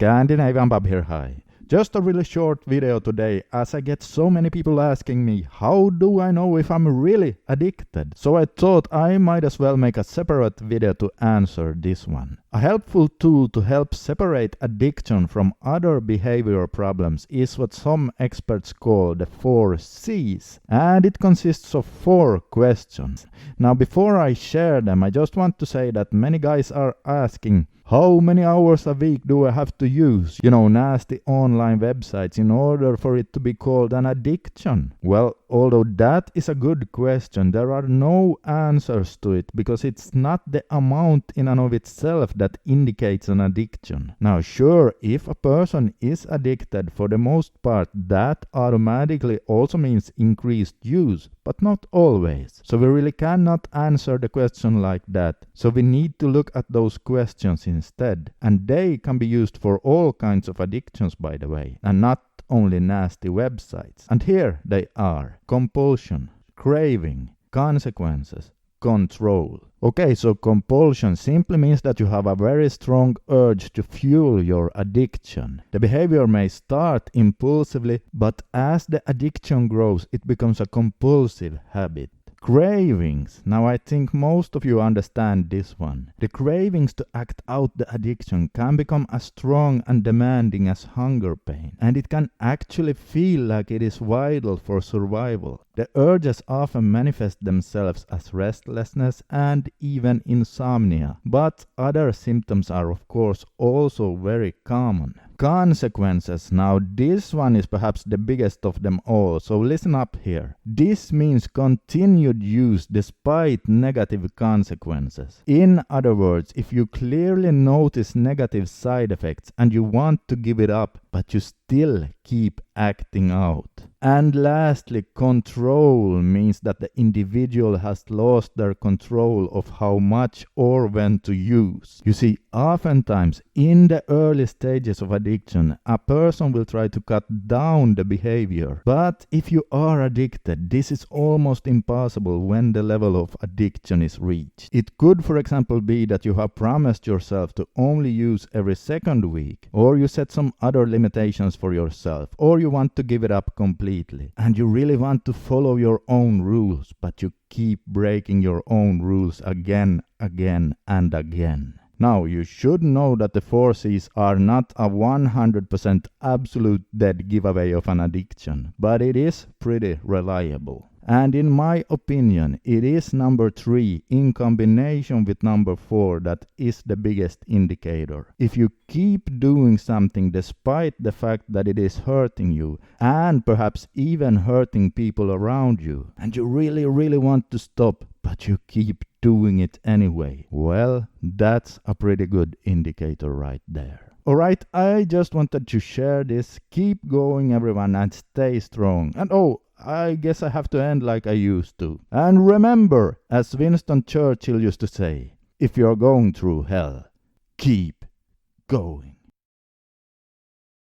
Scandinavian Bob here, hi. Just a really short video today as I get so many people asking me how do I know if I'm really addicted? So I thought I might as well make a separate video to answer this one. A helpful tool to help separate addiction from other behavioral problems is what some experts call the 4 C's, and it consists of 4 questions. Now before I share them, I just want to say that many guys are asking, how many hours a week do I have to use, nasty online websites in order for it to be called an addiction? Well, although that is a good question, there are no answers to it because it's not the amount in and of itself that indicates an addiction. Now, sure, if a person is addicted, for the most part, that automatically also means increased use, but not always. So we really cannot answer the question like that. So we need to look at those questions instead. And they can be used for all kinds of addictions, by the way, and not only nasty websites. And here they are: compulsion, craving, consequences, control. Okay, so compulsion simply means that you have a very strong urge to fuel your addiction. The behavior may start impulsively, but as the addiction grows, it becomes a compulsive habit. Cravings. Now I think most of you understand this one. The cravings to act out the addiction can become as strong and demanding as hunger pain, and it can actually feel like it is vital for survival. The urges often manifest themselves as restlessness and even insomnia, but other symptoms are of course also very common. Consequences. Now this one is perhaps the biggest of them all, so listen up here. This means continued use despite negative consequences. In other words, if you clearly notice negative side effects and you want to give it up, but you still keep acting out. And lastly, control means that the individual has lost their control of how much or when to use. You see, oftentimes in the early stages of addiction, a person will try to cut down the behavior. But if you are addicted, this is almost impossible when the level of addiction is reached. It could, for example, be that you have promised yourself to only use every second week, or you set some other limitations for yourself, or you want to give it up completely. And you really want to follow your own rules, but you keep breaking your own rules again and again. Now, you should know that the 4 C's are not a 100% absolute dead giveaway of an addiction, but it is pretty reliable. And in my opinion, it is number 3 in combination with number 4 that is the biggest indicator. If you keep doing something despite the fact that it is hurting you and perhaps even hurting people around you, and you really want to stop, but you keep doing it anyway, well, that's a pretty good indicator right there. Alright, I just wanted to share this. Keep going everyone and stay strong. And I guess I have to end like I used to. And remember, as Winston Churchill used to say, if you're going through hell, keep going.